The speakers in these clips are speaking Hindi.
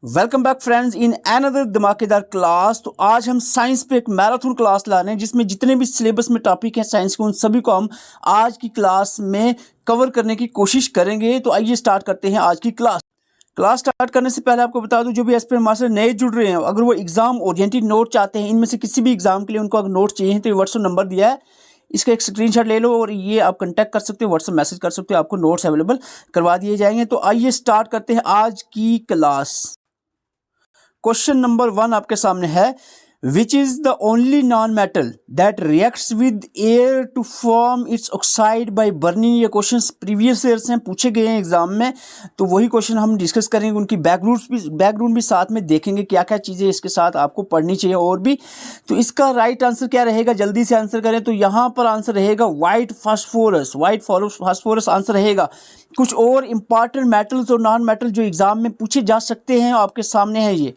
Welcome back friends in another धमाकेदार क्लास। तो आज हम साइंस पे एक मैराथन क्लास ला रहे हैं जिसमें जितने भी सिलेबस में टॉपिक हैं साइंस के उन सभी को हम आज की क्लास में कवर करने की कोशिश करेंगे। तो आइए स्टार्ट करते हैं आज की क्लास स्टार्ट करने से पहले आपको बता दूं, जो भी एस्पिरेंट मास्टर नए जुड़ रहे हैं, अगर वो एग्जाम ओरिएंटेड नोट चाहते हैं, इनमें से किसी भी एग्जाम के लिए उनको अगर नोट चाहिए तो ये व्हाट्सएप नंबर दिया है, इसका एक स्क्रीनशॉट ले लो और ये आप कांटेक्ट कर सकते हो, व्हाट्सएप मैसेज कर सकते हो, आपको नोट्स अवेलेबल करवा दिए जाएंगे। तो आइए स्टार्ट करते हैं आज की क्लास। क्वेश्चन नंबर 1 आपके सामने है, which is the only non metal that reacts with air to form its oxide by burning. ये क्वेश्चन प्रीवियस ईयर्स हैं, पूछे गए हैं एग्जाम में, तो वही क्वेश्चन हम डिस्कस करेंगे। उनकी बैकग्राउंड भी साथ में देखेंगे, क्या क्या चीज़ें इसके साथ आपको पढ़नी चाहिए और भी। तो इसका राइट आंसर क्या रहेगा, जल्दी से आंसर करें। तो यहाँ पर आंसर रहेगा वाइट फास्फोरस आंसर रहेगा। कुछ और इंपॉर्टेंट मेटल्स और नॉन मेटल जो एग्जाम में पूछे जा सकते हैं आपके सामने है ये।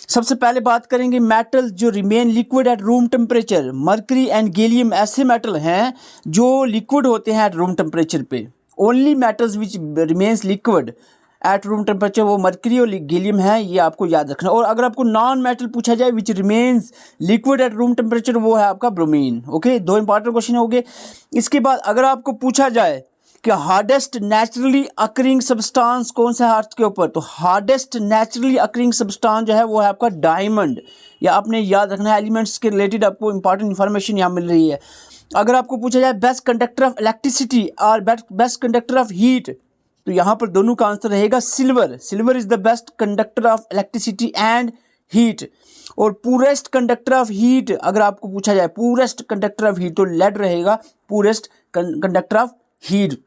सबसे पहले बात करेंगे मेटल जो remain liquid at room temperature. Mercury and gallium ऐसे मेटल हैं जो लिक्विड होते हैं एट रूम टेम्परेचर पे। Only metals which remains liquid at room temperature वो मर्करी और गैलियम है, ये आपको याद रखना। और अगर आपको नॉन मेटल पूछा जाए which remains liquid at room temperature, वो है आपका ब्रोमीन। ओके, दो इंपॉर्टेंट क्वेश्चन हो गए। इसके बाद अगर आपको पूछा जाए कि हार्डेस्ट नेचुरली अकरिंग सब्सटेंस कौन सा है अर्थ के ऊपर, तो हार्डेस्ट नेचुरली अकरिंग सब्सटेंस जो है वो है आपका डायमंड। या आपने याद रखना है, एलिमेंट्स के रिलेटेड आपको इंपॉर्टेंट इंफॉर्मेशन यहाँ मिल रही है। अगर आपको पूछा जाए बेस्ट कंडक्टर ऑफ इलेक्ट्रिसिटी और बेस्ट कंडक्टर ऑफ हीट, तो यहाँ पर दोनों का आंसर रहेगा silver. Silver is the best conductor of electricity and heat. और पूरेस्ट कंडक्टर ऑफ हीट अगर आपको पूछा जाए पूरेस्ट कंडक्टर ऑफ हीट, तो लेड रहेगा पूरेस्ट कंडक्टर ऑफ हीट।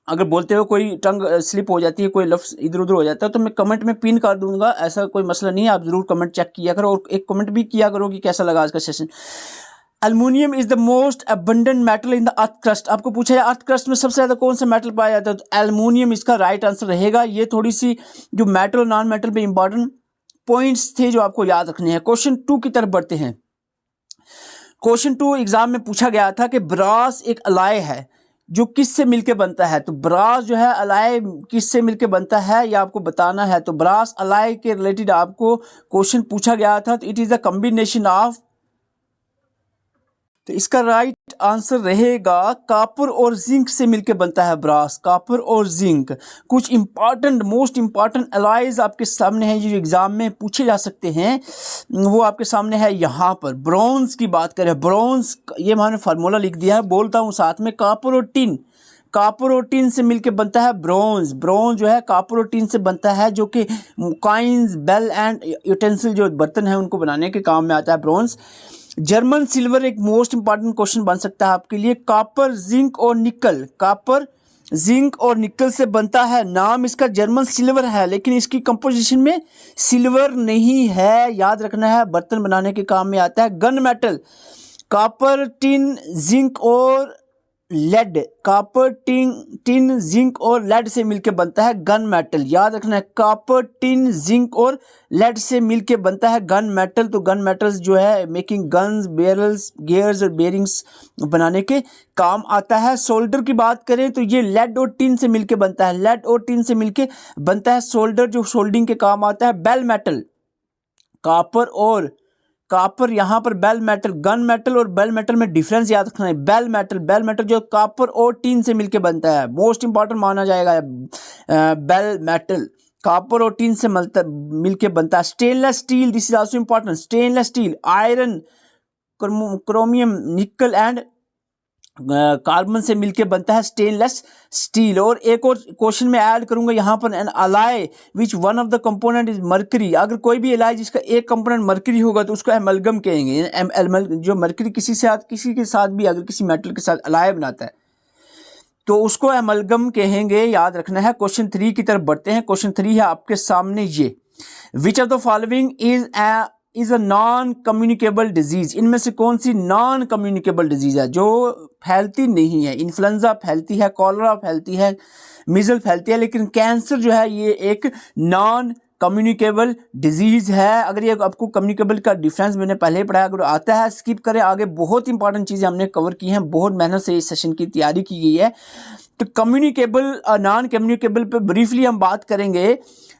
अगर बोलते हो कोई टंग स्लिप हो जाती है, कोई लफ्ज़ इधर उधर हो जाता है, तो मैं कमेंट में पिन कर दूंगा, ऐसा कोई मसला नहीं है। आप ज़रूर कमेंट चेक किया करो और एक कमेंट भी किया करो कि कैसा लगा आज का session. Aluminium is the most abundant metal in the earth crust. आपको पूछा है अर्थ क्रस्ट में सबसे ज़्यादा कौन सा मेटल पाया जाता है, तो एल्युमिनियम इसका राइट आंसर रहेगा। ये थोड़ी सी जो मेटल और नॉन मेटल पे इंपॉर्टेंट पॉइंट्स थे जो आपको याद रखने हैं। क्वेश्चन 2 की तरफ बढ़ते हैं। क्वेश्चन 2 एग्जाम में पूछा गया था कि ब्रास एक अलाय है जो किससे मिलके बनता है। तो ब्रास जो है अलाय किससे मिलके बनता है ये आपको बताना है। तो ब्रास अलाय के रिलेटेड आपको क्वेश्चन पूछा गया था। तो it is a combination of, तो इसका राइट आंसर रहेगा कॉपर और जिंक से मिलके बनता है ब्रास। कॉपर और जिंक कुछ इंपॉर्टेंट मोस्ट इंपॉर्टेंट अलाइज आपके सामने हैं जो एग्जाम में पूछे जा सकते हैं, वो आपके सामने है। यहाँ पर ब्रॉन्ज की बात करें, ब्रॉन्ज ये मैंने फार्मूला लिख दिया है, बोलता हूँ साथ में। कॉपर और टिन, कॉपर और टिन से मिलके बनता है ब्रॉन्ज। ब्रॉन्ज जो है कॉपर और टिन से बनता है, जो कि कॉइन्स, बेल एंड यूटेंसिल जो बर्तन है उनको बनाने के काम में आता है ब्रॉन्ज। जर्मन सिल्वर एक मोस्ट इंपॉर्टेंट क्वेश्चन बन सकता है आपके लिए। कॉपर, जिंक और निकल, कॉपर, जिंक और निकल से बनता है। नाम इसका जर्मन सिल्वर है लेकिन इसकी कंपोजिशन में सिल्वर नहीं है, याद रखना है, बर्तन बनाने के काम में आता है। Gun metal, copper, tin, zinc और लेड। कॉपर, टिन, जिंक और लेड से मिलके बनता है गन मेटल। याद रखना है, कॉपर, टिन, जिंक और लेड से मिलके बनता है गन मेटल। तो गन मेटल्स जो है मेकिंग गन्स, बैरल्स, गियर्स और बेरिंग्स बनाने के काम आता है। सोल्डर की बात करें तो ये लेड और टिन से मिलके बनता है। लेड और टिन से मिलके बनता है सोल्डर, जो सोल्डिंग के काम आता है। बेल मेटल, कॉपर यहाँ पर बेल मेटल। गन मेटल और बेल मेटल में डिफरेंस याद रखना है। बेल मेटल जो कॉपर और टीन से मिलके बनता है, मोस्ट इंपॉर्टेंट माना जाएगा। बेल मेटल कॉपर और टीन से मिलके बनता है। Stainless steel, this is also important. Stainless steel iron, chromium, निकल एंड कार्बन से मिलके बनता है स्टेनलेस स्टील। और एक और क्वेश्चन में ऐड करूंगा यहाँ पर, an alloy which one of the component is mercury. अगर कोई भी अलाय जिसका एक कंपोनेंट मर्करी होगा तो उसको एमलगम कहेंगे। जो मर्करी किसी के साथ भी अगर किसी मेटल के साथ अलाय बनाता है तो उसको एमलगम कहेंगे, याद रखना है। क्वेश्चन 3 की तरफ बढ़ते हैं। क्वेश्चन 3 है आपके सामने ये, विच of the following is a non communicable disease. इनमें से कौन सी नॉन कम्युनिकेबल डिजीज है जो फैलती नहीं है। इन्फ्लुएंजा फैलती है, कॉलरा फैलती है, मीजल फैलती है, लेकिन कैंसर जो है ये एक नॉन कम्युनिकेबल डिजीज है। अगर ये आपको कम्युनिकेबल का डिफरेंस मैंने पहले ही पढ़ाया, अगर आता है स्किप करें आगे, बहुत इंपॉर्टेंट चीज़ें हमने कवर की हैं, बहुत मेहनत से इस सेशन की तैयारी की गई है। तो कम्युनिकेबल नॉन कम्युनिकेबल पे ब्रीफली हम बात करेंगे।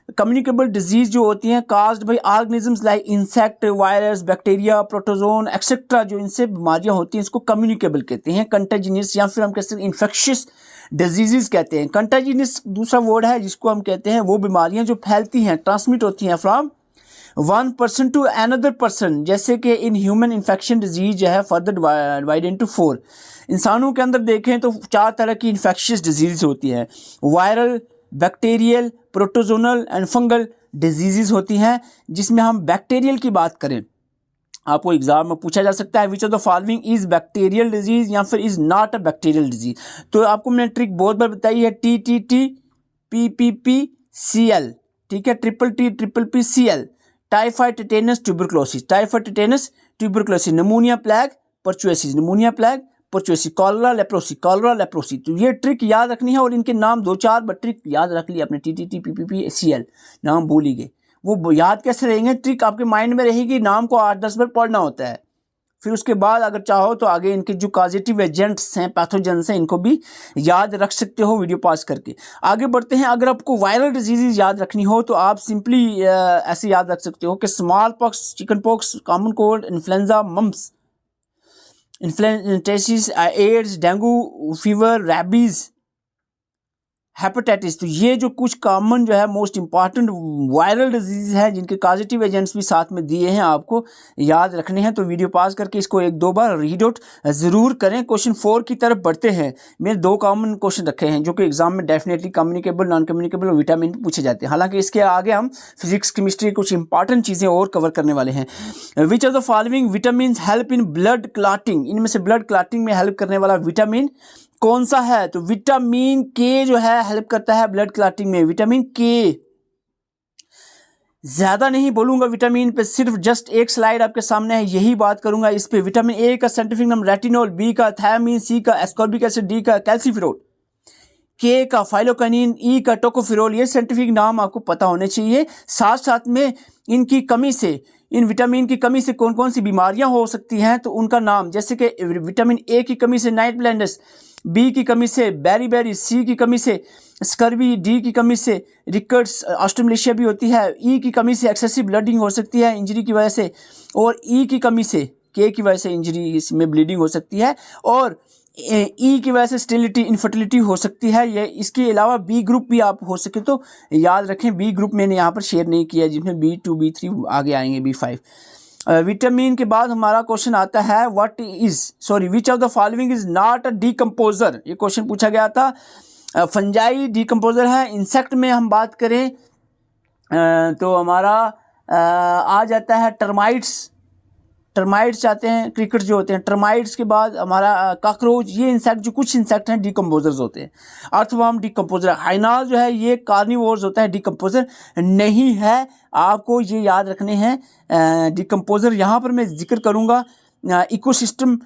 कम्युनिकेबल डिजीज जो होती हैं caused by organisms like insect, virus, bacteria, protozoan etcetera, जो इनसे बीमारियां होती हैं इसको कम्युनिकेबल कहते हैं। कंटेजिनियस या फिर हम कह सकते हैं इन्फेक्शियस डिजीजेस कहते हैं। कंटेजिनियस दूसरा वर्ड है जिसको हम कहते हैं वो बीमारियां जो फैलती हैं, ट्रांसमिट होती हैं from one person to another person, जैसे कि इन ह्यूमन इन्फेक्शन डिजीज जो है फर्दर डिवाइड इनटू 4। इंसानों के अंदर देखें तो 4 तरह की इन्फेक्शियस डिजीज होती हैं, viral, bacterial, प्रोटोजोनल and fungal disease होती हैं। जिसमें हम बैक्टीरियल की बात करें, आपको एग्जाम में पूछा जा सकता है विच of the following is bacterial disease या फिर is not a bacterial disease. तो आपको मैंने ट्रिक बहुत बार बताई है, TTT PPPCL, ठीक है, TTT typhoid tetanus tuberculosis, typhoid tetanus tuberculosis, pneumonia plague pertussis, pneumonia plague pertussis, cholera leprosy. तो ये ट्रिक याद रखनी है और इनके नाम 2-4 ट्रिक याद रख लिया आपने, TTT PPPCL नाम भूल ही गए, वो याद कैसे रहेंगे, ट्रिक आपके माइंड में रहेगी, नाम को 8-10 बार पढ़ना होता है। फिर उसके बाद अगर चाहो तो आगे इनके जो पॉजिटिव एजेंट्स हैं, पैथोजेंस हैं, इनको भी याद रख सकते हो वीडियो पॉज करके। आगे बढ़ते हैं। अगर आपको वायरल डिजीज़ याद रखनी हो तो आप सिंपली ऐसे याद रख सकते हो कि small pox, chicken pox, common cold, influenza, mumps, influenzaitis, AIDS, dengue fever, rabies, hepatitis. तो ये जो कुछ कॉमन जो है मोस्ट इंपॉर्टेंट वायरल डिजीज है जिनके पॉजिटिव एजेंट्स भी साथ में दिए हैं, आपको याद रखने हैं। तो वीडियो पास करके इसको 1-2 बार रीड आउट ज़रूर करें। क्वेश्चन 4 की तरफ बढ़ते हैं। मैंने 2 कॉमन क्वेश्चन रखे हैं जो कि एग्जाम में डेफिनेटली कम्युनिकेबल, नॉन कम्युनिकेबल और विटामिन पूछे जाते हैं। हालांकि इसके आगे हम फिजिक्स, केमिस्ट्री कुछ इंपॉर्टेंट चीज़ें और कवर करने वाले हैं। विच of the following vitamin help in blood clotting, इनमें से ब्लड क्लॉटिंग में हेल्प करने वाला विटामिन कौन सा है? तो विटामिन के जो है हेल्प करता है ब्लड क्लॉटिंग में, विटामिन के। ज्यादा नहीं बोलूंगा विटामिन पे, सिर्फ जस्ट एक स्लाइड आपके सामने है, यही बात करूंगा इस पे। विटामिन ए का साइंटिफिक नाम रेटिनोल, बी का थायमिन, सी का एस्कॉर्बिक एसिड, डी का कैल्सीफेरोल, के का फाइलोकाइनिन, ई का टोकोफेरोल। ये साइंटिफिक नाम आपको पता होने चाहिए। साथ साथ में इनकी कमी से, इन विटामिन की कमी से कौन कौन सी बीमारियां हो सकती हैं तो उनका नाम, जैसे कि विटामिन ए की कमी से नाइट ब्लाइंडनेस, बी की कमी से बेरी, सी की कमी से स्कर्वी, डी की कमी से रिकट्स, ऑस्टियोमलेशिया भी होती है, ई की कमी से एक्सेसिव ब्लीडिंग हो सकती है इंजरी की वजह से, और ई की कमी से, के की वजह से इंजरी में ब्लीडिंग हो सकती है, और ई की वजह से स्टेरिलिटी, इनफर्टिलिटी हो सकती है। ये इसके अलावा बी ग्रुप भी आप हो सके तो याद रखें, बी ग्रुप मैंने यहाँ पर शेयर नहीं किया जिसमें B2 B3 आगे आएंगे, B5। विटामिन के बाद हमारा क्वेश्चन आता है विच of the following is not a decomposer. ये क्वेश्चन पूछा गया था। फंजाई डीकम्पोजर है। इंसेक्ट में हम बात करें तो हमारा आ जाता है टर्माइट्स आते हैं, क्रिकेट जो होते हैं। टर्माइट्स के बाद हमारा कॉकरोच। ये इंसेक्ट, जो कुछ इंसेक्ट हैं डीकम्पोजर्स होते हैं। Earthworm decomposer. हाइनाल जो है ये कार्निवोर्स होता है, डीकम्पोजर नहीं है। आपको ये याद रखने हैं डीकम्पोजर। यहाँ पर मैं जिक्र करूँगा इकोसिस्टम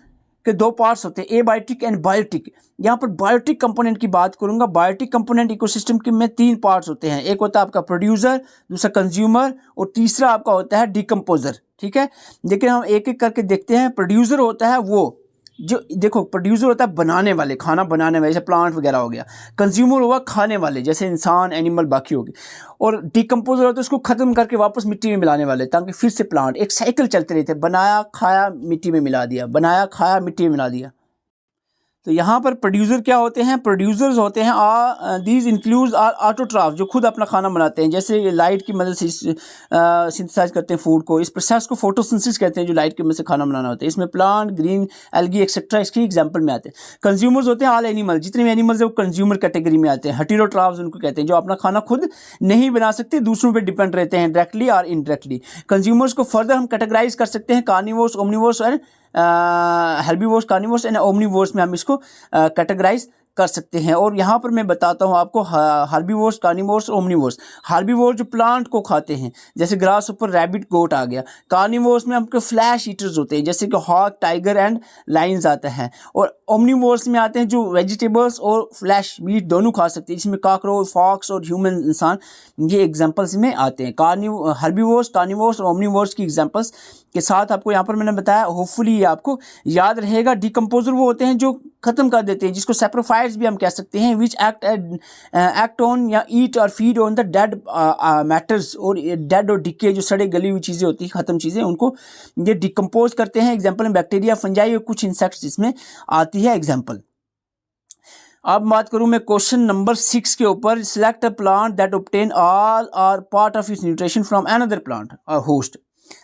के 2 पार्ट्स होते हैं, एबायोटिक एंड बायोटिक। यहाँ पर बायोटिक कंपोनेंट की बात करूँगा। बायोटिक कंपोनेंट इकोसिस्टम के में 3 पार्ट्स होते हैं। एक होता है आपका प्रोड्यूसर, दूसरा कंज्यूमर, और तीसरा आपका होता है डीकम्पोजर। ठीक है, लेकिन हम एक एक करके देखते हैं। प्रोड्यूसर होता है वो जो, देखो प्रोड्यूसर होता है बनाने वाले, खाना बनाने वाले, जैसे प्लांट वगैरह हो गया। कंज्यूमर हुआ खाने वाले, जैसे इंसान, एनिमल, बाकी हो गए। और डीकम्पोजर होता है उसको ख़त्म करके वापस मिट्टी में मिलाने वाले, ताकि फिर से प्लांट, एक साइकिल चलते रहते, बनाया खाया मिट्टी में मिला दिया, बनाया खाया मिट्टी में मिला दिया। तो यहाँ पर प्रोड्यूसर क्या होते हैं? प्रोड्यूसर्स होते हैं दीज इंक्लूड्स आर ऑटोट्रॉफ, जो खुद अपना खाना बनाते हैं, जैसे लाइट की मदद से सिंथेसाइज करते हैं फूड को। इस प्रोसेस को फोटोसिंथेसिस कहते हैं, जो लाइट की मदद से खाना बनाना होता है। इसमें प्लांट, ग्रीन एल्गी एक्सेट्रा इसकी एग्जांपल में आते हैं। कंज्यूमर्स होते हैं ऑल एनिमल, जितने भी एनिमल्स है वो कंज्यूमर कैटेगरी में आते हैं। हेटेरोट्रॉफ्स उनको कहते हैं, जो अपना खाना खुद नहीं बना सकते, दूसरों पर डिपेंड रहते हैं डायरेक्टली और इनडायरेक्टली। कंज्यूमर्स को फर्दर हम कैटेगराइज कर सकते हैं carnivores, omnivores and herbivores, carnivores and omnivores में हम इसको कैटेगराइज कर सकते हैं। और यहाँ पर मैं बताता हूँ आपको हार्बीवोर्स, कार्निवोर्स, ओमनिवोर्स। हार्बीवोर्स जो प्लांट को खाते हैं, जैसे ग्रास ऊपर, रैबिट, गोट आ गया। कार्निवोर्स में आपके फ्लैश ईटर्स होते हैं, जैसे कि हॉक, टाइगर एंड लाइन्स आता है। और ओमनिवोर्स में आते हैं जो वेजिटेबल्स और फ्लैश मीट दोनों खा सकते हैं, जिसमें कॉकरोच, फॉक्स और ह्यूमन इंसान, ये एग्जाम्पल्स में आते हैं। हार्बीवोर्स, कार्निवोर्स और ओमनिवोर्स की एग्जाम्पल्स के साथ आपको यहाँ पर मैंने बताया, होपफुली ये आपको याद रहेगा। डीकम्पोजर वो होते हैं जो ख़त्म कर देते हैं, जिसको सैक्रिफाइस पैरासाइट्स भी हम कह सकते हैं, विच एक्ट ऑन या ईट और feed on the dead matters, और डेड और डिके जो सड़े गली हुई चीज़ें होती हैं, ख़त्म चीज़ें, उनको ये डिकम्पोज करते हैं। एग्जाम्पल में बैक्टीरिया, फंजाई और कुछ इंसेक्ट्स इसमें आती है एग्जाम्पल। अब बात करूं मैं क्वेश्चन नंबर 6 के ऊपर, select a plant that obtain all or part of its nutrition from another plant or host.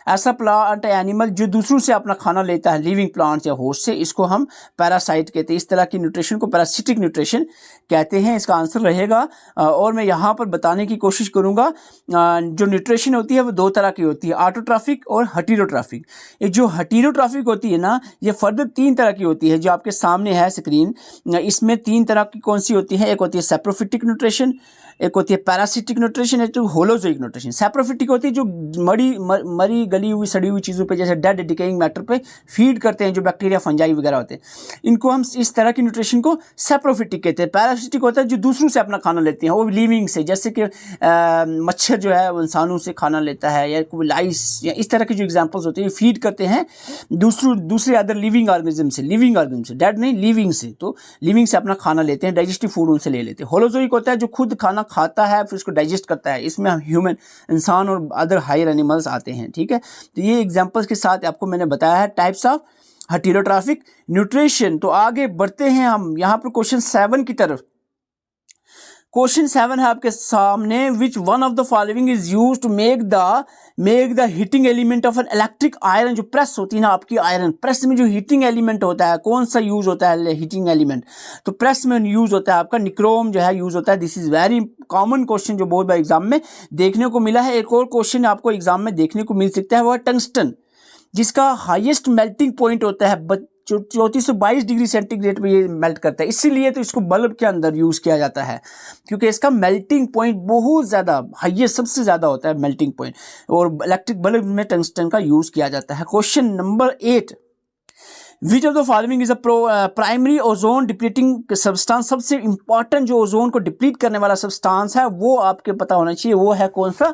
ऐसा प्लांट एनिमल जो दूसरों से अपना खाना लेता है, लिविंग प्लांट या होस्ट से, इसको हम पैरासाइट कहते हैं। इस तरह की न्यूट्रिशन को पैरासिटिक न्यूट्रिशन कहते हैं। इसका आंसर रहेगा और मैं यहाँ पर बताने की कोशिश करूँगा, जो न्यूट्रिशन होती है वो दो तरह की होती है, ऑटोट्रॉफिक और हेटेरोट्रॉफिक। ये जो हेटेरोट्रॉफिक होती है ना, ये फर्दर 3 तरह की होती है, जो आपके सामने है स्क्रीन। इसमें 3 तरह की कौन सी होती है? एक होती है सैप्रोफिटिक न्यूट्रिशन, एक होती है पैरासिटिक न्यूट्रिशन, एक तो होलोजोइक न्यूट्रिशन। सैप्रोफिटिक होती है जो मरी गली हुई सड़ी हुई चीज़ों पे, जैसे डेड डिकेइंग मैटर पे फीड करते हैं, जो बैक्टीरिया फंजाई वगैरह होते हैं, इनको हम इस तरह की न्यूट्रिशन को सैप्रोफिटिक कहते हैं। पैरासिटिक होता है जो दूसरों से अपना खाना लेते हैं, वो लिविंग से, जैसे कि मच्छर जो है वो इंसानों से खाना लेता है, या कोई लाइस, या इस तरह की जो एग्जाम्पल्स होते हैं, फीड करते हैं दूसरे अदर लिविंग ऑर्गेनिज्म से, डेड नहीं, लिविंग से, तो लिविंग से अपना खाना लेते हैं, डाइजेस्टिव फूड उनसे ले लेते हैं। होलोजोइक होता है जो खुद खाना खाता है फिर उसको डाइजेस्ट करता है, इसमें ह्यूमन, इंसान और अदर हायर एनिमल्स आते हैं। ठीक है, तो ये एग्जांपल्स के साथ आपको मैंने बताया है टाइप्स ऑफ हेटेरोट्रॉफिक न्यूट्रिशन। तो आगे बढ़ते हैं हम यहाँ पर क्वेश्चन 7 की तरफ। क्वेश्चन 7 है आपके सामने, which one of the following is use to make the heating element of an electric iron. जो प्रेस होती है ना आपकी आयरन प्रेस में, जो हीटिंग एलिमेंट होता है, कौन सा यूज होता है हीटिंग एलिमेंट? तो प्रेस में यूज होता है आपका निक्रोम जो है यूज होता है। This is very common question जो बहुत बार एग्जाम में देखने को मिला है। एक और क्वेश्चन आपको एग्जाम में देखने को मिल सकता है, वो है टंगस्टन, जिसका हाईएस्ट मेल्टिंग पॉइंट होता है 3422 डिग्री सेंटीग्रेड पे ये मेल्ट करता है। इसीलिए तो इसको बल्ब के अंदर यूज़ किया जाता है, क्योंकि इसका मेल्टिंग पॉइंट बहुत ज़्यादा हाईएस्ट, सबसे ज़्यादा होता है मेल्टिंग पॉइंट, और इलेक्ट्रिक बल्ब में टंगस्टन का यूज़ किया जाता है। Question number 8, which of the following is a primary ozone depleting substance. सबसे इंपॉर्टेंट जो ओजोन को डिप्लीट करने वाला सब्सटेंस है वो आपके पता होना चाहिए, वो है कौन सा?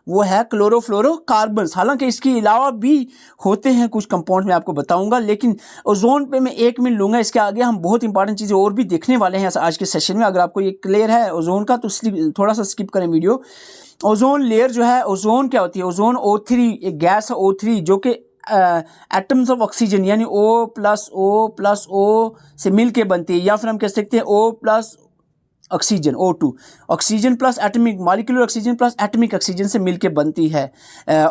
वो है क्लोरोफ्लोरोकार्बन्स। हालांकि इसके अलावा भी होते हैं कुछ कंपाउंड, मैं आपको बताऊंगा, लेकिन ओजोन पे मैं 1 मिनट लूंगा। इसके आगे हम बहुत इंपॉर्टेंट चीज़ें और भी देखने वाले हैं आज के सेशन में। अगर आपको ये क्लियर है ओजोन का, तो थोड़ा सा स्किप करें वीडियो। ओजोन लेयर जो है, ओजोन क्या होती है? ओजोन O3 एक गैस है, O3, जो कि एटम्स ऑफ ऑक्सीजन यानी O+O+O से मिल के बनती है, या फिर हम कह सकते हैं O+ oxygen, O2, oxygen plus atomic molecular oxygen plus atomic oxygen से मिलके बनती है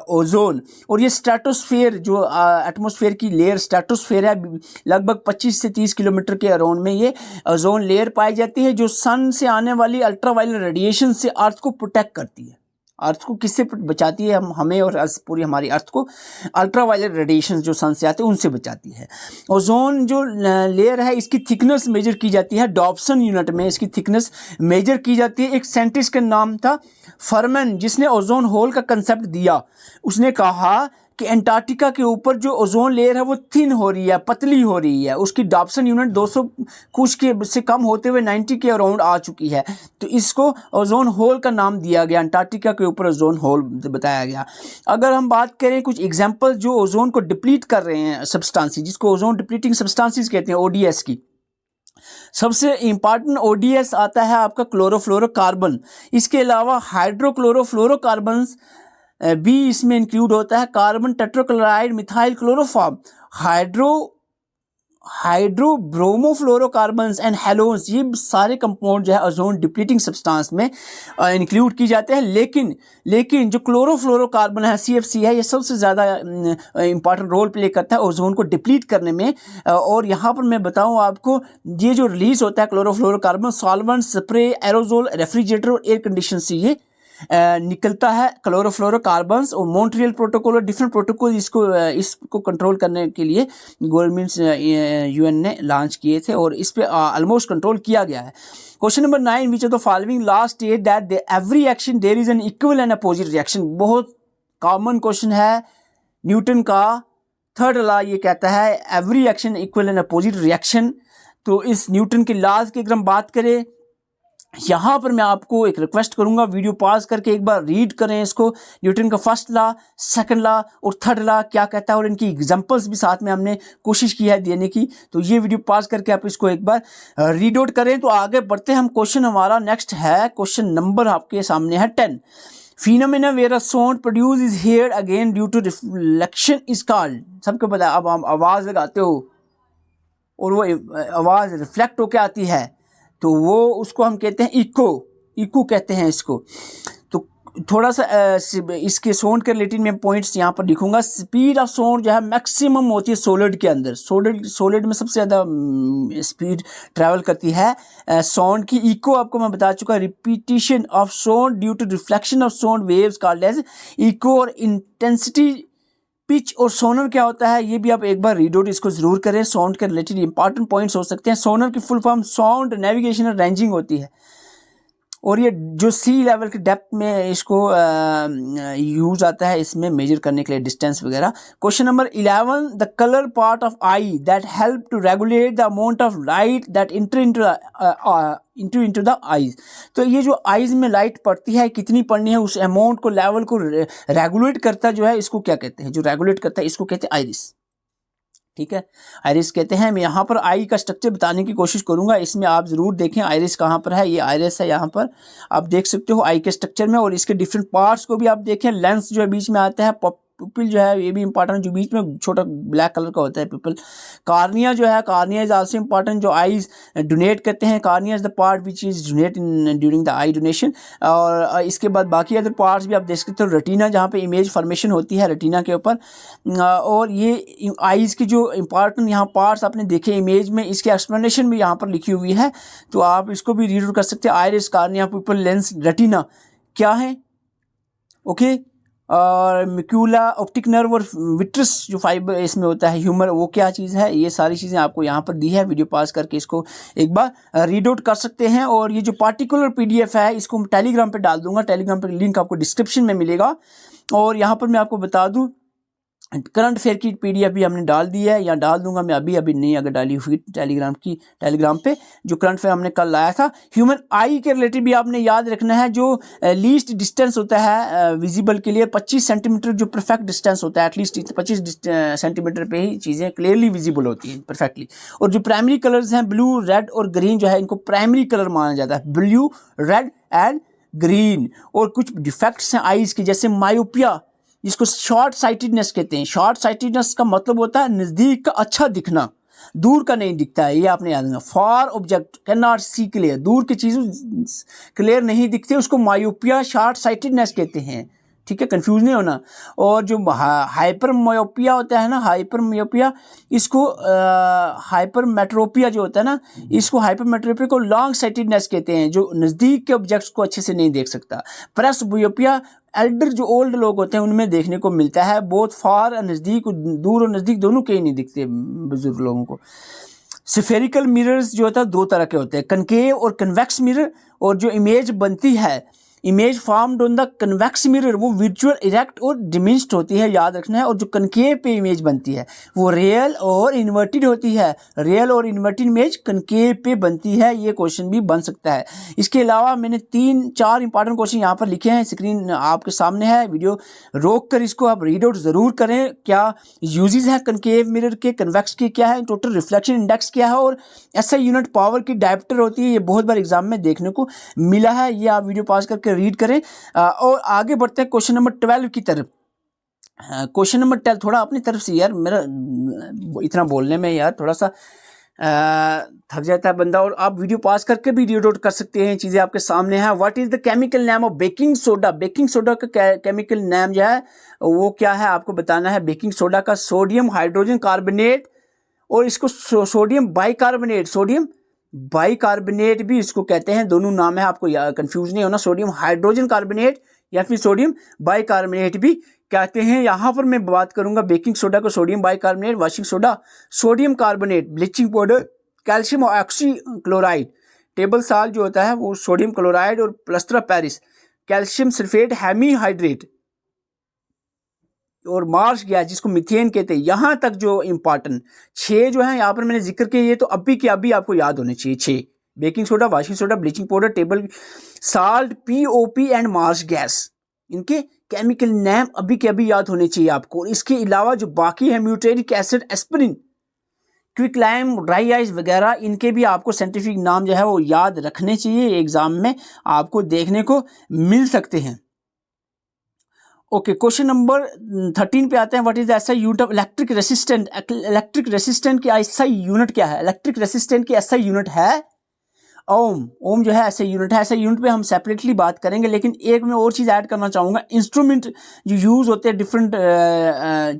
ओजोन। और ये स्ट्रेटोस्फेयर, जो एटमॉस्फेयर की लेयर स्ट्रेटोस्फेयर है, लगभग 25 से 30 किलोमीटर के अराउंड में ये ओजोन लेयर पाई जाती है, जो सन से आने वाली अल्ट्रावायलेट रेडिएशन से अर्थ को प्रोटेक्ट करती है। अर्थ को किससे बचाती है? हमें और पूरी हमारी अर्थ को अल्ट्रावायलेट रेडिएशन जो सन से आते हैं उनसे बचाती है। ओजोन जो लेयर है, इसकी थिकनेस मेजर की जाती है डॉप्सन यूनिट में, इसकी थिकनेस मेजर की जाती है। एक साइंटिस्ट का नाम था फरमैन, जिसने ओजोन होल का कंसेप्ट दिया। उसने कहा कि अंटार्कटिका के ऊपर जो ओजोन लेयर है वो थिन हो रही है, पतली हो रही है, उसकी डॉप्सन यूनिट 200 कुछ के से कम होते हुए 90 के अराउंड आ चुकी है, तो इसको ओजोन होल का नाम दिया गया, अंटार्कटिका के ऊपर ओजोन होल बताया गया। अगर हम बात करें कुछ एग्जांपल जो ओजोन को डिप्लीट कर रहे हैं सब्सटेंसेस, जिसको ओजोन डिप्लीटिंग सब्सटेंसेस कहते हैं, ODS की सबसे इंपॉर्टेंट ODS आता है आपका क्लोरोफ्लोरोकार्बन। इसके अलावा हाइड्रोक्लोरोफ्लोरोकार्बन्स भी इसमें इंक्लूड होता है, carbon tetrachloride, methyl chloroform, hydrobromofluorocarbons and halons, ये सारे कंपाउंड जो है ओजोन डिप्लीटिंग सब्सटेंस में इंक्लूड की जाते हैं। लेकिन जो क्लोरोफ्लोरोकार्बन है, CFC है, ये सबसे ज़्यादा इंपॉर्टेंट रोल प्ले करता है ओजोन को डिप्लीट करने में। और यहाँ पर मैं बताऊँ आपको, ये जो रिलीज होता है chlorofluorocarbon, solvent, spray, aerosol, refrigerator और एयर कंडीशन से ये निकलता है क्लोरोफ्लोरोकार्बन्स। और मॉन्ट्रियल प्रोटोकॉल और डिफरेंट प्रोटोकॉल इसको कंट्रोल करने के लिए गवर्नमेंट UN ने लॉन्च किए थे, और इस पे ऑलमोस्ट कंट्रोल किया गया है। Question number 9, which of the following law state that every action there is an equal and opposite reaction. बहुत कॉमन क्वेश्चन है, न्यूटन का थर्ड लॉ ये कहता है every action equal and opposite reaction. तो इस न्यूटन के लॉज की अगर हम बात करें, यहाँ पर मैं आपको एक रिक्वेस्ट करूंगा, वीडियो पॉज करके एक बार रीड करें इसको, न्यूटन का फर्स्ट लॉ, सेकंड लॉ और थर्ड लॉ क्या कहता है, और इनकी एग्जांपल्स भी साथ में हमने कोशिश की है देने की। तो ये वीडियो पॉज करके आप इसको एक बार रीड आउट करें। तो आगे बढ़ते हैं हम, क्वेश्चन हमारा नेक्स्ट है, क्वेश्चन नंबर आपके सामने है 10। Phenomena where a sound produce is heard again due to reflection is called. सबको पता है, अब हम आवाज़ लगाते हो और वो आवाज़ रिफ्लेक्ट होकर आती है तो वो उसको हम कहते हैं इको, इको कहते हैं इसको। तो थोड़ा सा इसके साउंड के रिलेटेड मैं पॉइंट्स यहाँ पर लिखूंगा। स्पीड ऑफ साउंड जो है मैक्सिमम होती है सॉलिड के अंदर, सॉलिड में सबसे ज़्यादा स्पीड ट्रैवल करती है साउंड की। इको आपको मैं बता चुका, repetition of sound due to reflection of sound waves called as echo. और इंटेंसिटी, पिच और सोनर क्या होता है, ये भी आप एक बार रीड आउट इसको जरूर करें। साउंड के रिलेटेड इंपॉर्टेंट पॉइंट्स हो सकते हैं। सोनर की full form sound navigation ranging होती है, और ये जो सी लेवल के डेप्थ में इसको यूज आता है इसमें मेजर करने के लिए डिस्टेंस वगैरह। Question number 11, the colour part of eye that help to regulate the amount of light that enter into the eyes. तो ये जो आईज में लाइट पड़ती है कितनी पड़नी है, उस अमाउंट को, लेवल को रेगुलेट करता जो है, इसको क्या कहते हैं, जो रेगुलेट करता है इसको कहते हैं आइरिस। ठीक है, आइरिस कहते हैं। मैं यहाँ पर आई का स्ट्रक्चर बताने की कोशिश करूंगा, इसमें आप जरूर देखें आइरिस कहाँ पर है। ये आइरिस है, यहाँ पर आप देख सकते हो आई के स्ट्रक्चर में, और इसके डिफरेंट पार्ट्स को भी आप देखें। लेंस जो है बीच में आता है, पुपिल जो है ये भी इंपॉर्टेंट, जो बीच में छोटा ब्लैक कलर का होता है पुपिल। कार्निया जो है, कार्निया इज आल्सो इंपॉर्टेंट, जो आईज डोनेट करते हैं। Cornea is the part which is donate in during the I donation. और इसके बाद बाकी अदर पार्ट्स भी आप देख सकते हो। रेटिना जहाँ पे इमेज फॉर्मेशन होती है रेटिना के ऊपर, और ये आईज की जो इंपॉर्टेंट यहाँ पार्ट्स आपने देखे इमेज में, इसकी एक्सप्लेनेशन भी यहाँ पर लिखी हुई है, तो आप इसको भी रीड कर सकते हैं। Iris, cornea, pupil, lens, retina क्या है, ओके। और मिक्यूला, ऑप्टिक नर्व और विट्रस जो फाइबर इसमें होता है, ह्यूमर, वो क्या चीज़ है, ये सारी चीज़ें आपको यहाँ पर दी है। वीडियो पास करके इसको एक बार रीड आउट कर सकते हैं। और ये जो पार्टिकुलर पीडीएफ है इसको मैं टेलीग्राम पे डाल दूंगा, टेलीग्राम पे लिंक आपको डिस्क्रिप्शन में मिलेगा। और यहाँ पर मैं आपको बता दूँ, करंट अफेयर की पीडीएफ भी हमने डाल दी है, या डाल दूंगा मैं, अभी नहीं अगर डाली हुई टेलीग्राम पे जो करंट अफेयर हमने कल लाया था। ह्यूमन आई के रिलेटेड भी आपने याद रखना है, जो लीस्ट डिस्टेंस होता है विजिबल के लिए 25 सेंटीमीटर जो परफेक्ट डिस्टेंस होता है, एटलीस्ट 25 सेंटीमीटर पे ही चीज़ें क्लियरली विजिबल होती हैं परफेक्टली। और जो प्राइमरी कलर्स हैं ब्लू, रेड और ग्रीन जो है, इनको प्राइमरी कलर माना जाता है, ब्लू, रेड एंड ग्रीन। और कुछ डिफेक्ट्स हैं आईज के, जैसे मायोपिया, जिसको शॉर्ट साइटेडनेस कहते हैं। शॉर्ट साइटेडनेस का मतलब होता है नज़दीक का अच्छा दिखना, दूर का नहीं दिखता है, ये आपने याद रखना। Far object can not see clear, दूर की चीज़ क्लियर नहीं दिखती, उसको मायोपिया, शॉर्ट साइटेडनेस कहते हैं। ठीक है, कंफ्यूज नहीं होना। और जो हाइपर मायोपिया होता है ना, हाइपर मायोपिया, इसको हाइपर मेट्रोपिया जो होता है ना, इसको हाइपर मेट्रोपिया को लॉन्ग साइटेडनेस कहते हैं, जो नज़दीक के ऑब्जेक्ट्स को अच्छे से नहीं देख सकता। प्रेस मायोपिया एल्डर जो ओल्ड लोग होते हैं उनमें देखने को मिलता है, बहुत फार नज़दीक, दूर और नज़दीक दोनों के ही नहीं दिखते बुजुर्ग लोगों को। स्फेरिकल मिरर्स जो होता है दो तरह के होते हैं, कनकेव और कन्वेक्स मिरर। और जो इमेज बनती है, image formed on the convex mirror, वो विजुअल इरेक्ट और डिमिनिश्ड होती है, याद रखना है। और जो कनकेव पे इमेज बनती है वो रियल और इन्वर्टेड होती है, रियल और इन्वर्टेड इमेज कनकेव पे बनती है। ये क्वेश्चन भी बन सकता है। इसके अलावा मैंने 3-4 इंपॉर्टेंट क्वेश्चन यहाँ पर लिखे हैं, स्क्रीन आपके सामने है, वीडियो रोक कर इसको आप रीड आउट ज़रूर करें। क्या यूजेस है कनकेव मिरर के, कन्वेक्स के क्या है, टोटल रिफ्लेक्शन इंडेक्स क्या है, और SI यूनिट पावर की डायप्टर होती है, ये बहुत बार एग्जाम में देखने को मिला है। ये आप वीडियो पास करके रीड करें। और आगे बढ़ते हैं क्वेश्चन नंबर 12 की तरफ। क्वेश्चन नंबर 12 थोड़ा अपनी तरफ से, यार मेरा इतना बोलने में यार थोड़ा सा थक जाता है बंदा, और आप वीडियो पास करके भी रीड आउट कर सकते हैं, चीज़ें आपके सामने हैं। What is the chemical name of baking soda. Baking soda का केमिकल नेम जो है वो क्या है आपको बताना है। बेकिंग सोडा का सोडियम हाइड्रोजन कार्बोनेट, और इसको सोडियम बाइकार्बोनेट, सोडियम बाइकार्बोनेट भी इसको कहते हैं। दोनों नाम है, आपको कंफ्यूज नहीं होना, सोडियम हाइड्रोजन कार्बोनेट या फिर सोडियम बाइकार्बोनेट भी कहते हैं। यहाँ पर मैं बात करूंगा बेकिंग सोडा को sodium bicarbonate, washing soda sodium carbonate, bleaching powder calcium oxy chloride, table salt जो होता है वो सोडियम क्लोराइड, और plaster of Paris calcium sulphate hemihydrate, और मार्श गैस जिसको मीथेन कहते हैं। यहाँ तक जो इंपॉर्टेंट 6 जो है यहाँ पर मैंने जिक्र किया, ये तो अभी के अभी आपको याद होने चाहिए 6, baking soda, washing soda, bleaching powder, table salt, POP and Marsh gas. इनके केमिकल नेम अभी के अभी याद होने चाहिए आपको। इसके अलावा जो बाकी है muriatic acid, aspirin, quick lime, dry ice वगैरह, इनके भी आपको साइंटिफिक नाम जो है वो याद रखने चाहिए, एग्जाम में आपको देखने को मिल सकते हैं। ओके, क्वेश्चन नंबर 13 पे आते हैं। What is the SI unit of electric resistant? Electric resistant की एसआई यूनिट क्या है? इलेक्ट्रिक रेसिस्टेंट की एसआई यूनिट है ओम। ओम जो है एसआई यूनिट है। एसआई यूनिट पे हम सेपरेटली बात करेंगे, लेकिन एक मैं और चीज़ ऐड करना चाहूँगा। इंस्ट्रूमेंट जो यूज़ होते हैं डिफरेंट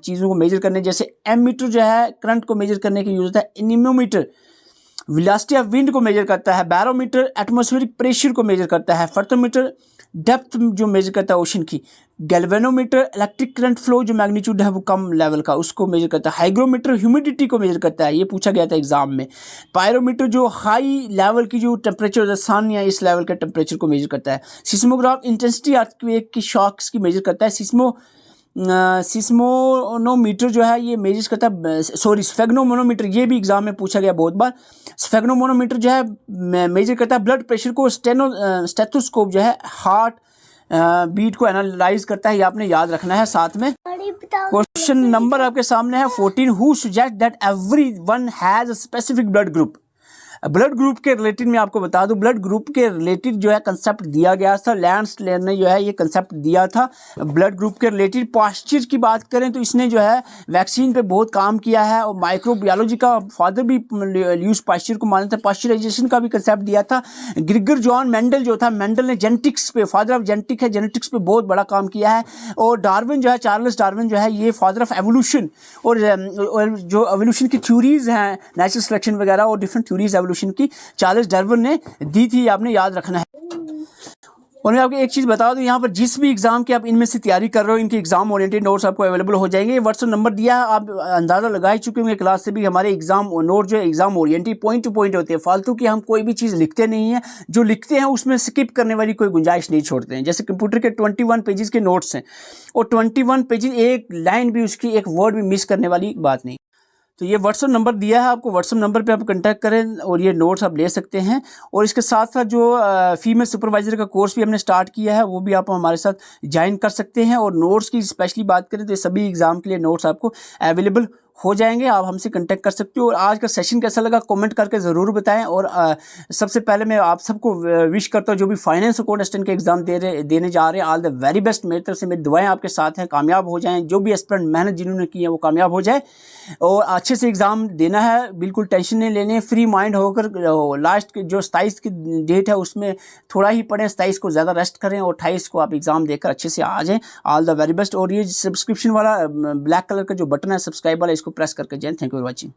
चीज़ों को मेजर करने, जैसे एमीटर जो है करंट को मेजर करने के यूज़ होता है, एनीमोमीटर वेलोसिटी ऑफ विंड को मेजर करता है, बैरोमीटर एटमॉस्फेरिक प्रेशर को मेजर करता है, फर्टोमीटर डेप्थ जो मेजर करता है ओशन की, गैल्वेनोमीटर इलेक्ट्रिक करंट फ्लो जो मैग्नीट्यूड है वो कम लेवल का उसको मेजर करता है, हाइग्रोमीटर ह्यूमिडिटी को मेजर करता है, ये पूछा गया था एग्जाम में, पायरोमीटर जो हाई लेवल की जो टेम्परेचर सन या इस लेवल के टेम्परेचर को मेजर करता है, सिस्मोग्राफ इंटेंसिटी अर्थक्वेक की शॉक्स की मेजर करता है, सिस्मोनोमीटर जो है ये मेजर करता है, सॉरी स्फेग्नोमोनोमीटर, ये भी एग्जाम में पूछा गया बहुत बार। स्फेग्नोमोनोमीटर जो है मेजर करता है ब्लड प्रेशर को, स्टेथोस्कोप जो है हार्ट बीट को एनालाइज करता है, ये आपने याद रखना है साथ में। क्वेश्चन नंबर आपके सामने है 14। Who suggest that everyone has a specific blood group? Blood group के रिलेटेड मैं आपको बता दूं, ब्लड ग्रुप के रिलेटेड जो है कंसेप्ट दिया गया था, लैंड्सलेयर ने जो है ये कंसेप्ट दिया था ब्लड ग्रुप के रिलेटेड। पाश्चर की बात करें तो इसने जो है वैक्सीन पे बहुत काम किया है, और माइक्रोबायोलॉजी का फादर भी ल्यूइस पाश्चर को मानते हैं, पाश्चराइजेशन का भी कंसेप्ट दिया था। ग्रिगर जॉन मेंडल जो था, मेंडल ने जेनेटिक्स पे, फादर ऑफ जेनेटिक है, जेनेटिक्स पे बहुत बड़ा काम किया है। और डार्विन जो है, चार्ल्स डार्विन जो है, ये फादर ऑफ एवोल्यूशन, और जो एवोल्यूशन की थ्योरीज हैं, नेचुरल सिलेक्शन वगैरह और डिफरेंट थ्योरीज एवोल्यूशन की, चार्ल्स डार्विन ने दी थी, आपने याद रखना है। और मैं आपको एक चीज़ बता दूं, यहाँ पर जिस भी एग्जाम की आप इनमें से तैयारी कर रहे हो, इनके एग्जाम ओरिएंटेड नोट्स आपको अवेलेबल हो जाएंगे। व्हाट्सएप नंबर दिया है, आप अंदाज़ा लगा ही चुके होंगे क्लास से भी, हमारे एग्जाम नोट जो है exam oriented point two point होते हैं। फालतू की हम कोई भी चीज़ लिखते नहीं है, जो लिखते हैं उसमें स्किप करने वाली कोई गुंजाइश नहीं छोड़ते हैं। जैसे कंप्यूटर के 21 पेजेस के नोट्स हैं, और 21 पेजेस एक लाइन भी उसकी एक वर्ड भी मिस करने वाली बात नहीं। तो ये व्हाट्सअप नंबर दिया है आपको, व्हाट्सअप नंबर पे आप कांटेक्ट करें और ये नोट्स आप ले सकते हैं। और इसके साथ साथ जो फीमेल सुपरवाइजर का कोर्स भी हमने स्टार्ट किया है, वो भी आप हमारे साथ ज्वाइन कर सकते हैं। और नोट्स की स्पेशली बात करें तो ये सभी एग्जाम के लिए नोट्स आपको अवेलेबल हो जाएंगे, आप हमसे कांटेक्ट कर सकते हो। और आज का सेशन कैसा लगा कमेंट करके ज़रूर बताएं। और सबसे पहले मैं आप सबको विश करता हूँ जो भी फाइनेंस अकाउंट असिस्टेंट के एग्जाम देने जा रहे हैं, ऑल द वेरी बेस्ट। मेरी तरफ से मेरी दुआएं आपके साथ हैं, कामयाब हो जाएं। जो भी एस्पिरेंट मेहनत जिन्होंने की है वो कामयाब हो जाए, और अच्छे से एग्ज़ाम देना है, बिल्कुल टेंशन नहीं लेनी है, फ्री माइंड होकर। लास्ट जो 27 की डेट है उसमें थोड़ा ही पढ़ें, 27 को ज़्यादा रेस्ट करें, और 28 को आप एग्ज़ाम देकर अच्छे से आ जाएँ। All the very best. और ये सब्सक्रिप्शन वाला ब्लैक कलर का जो बटन है सब्सक्राइब वाला, इसको प्रेस करके जाएं। Thank you for watching.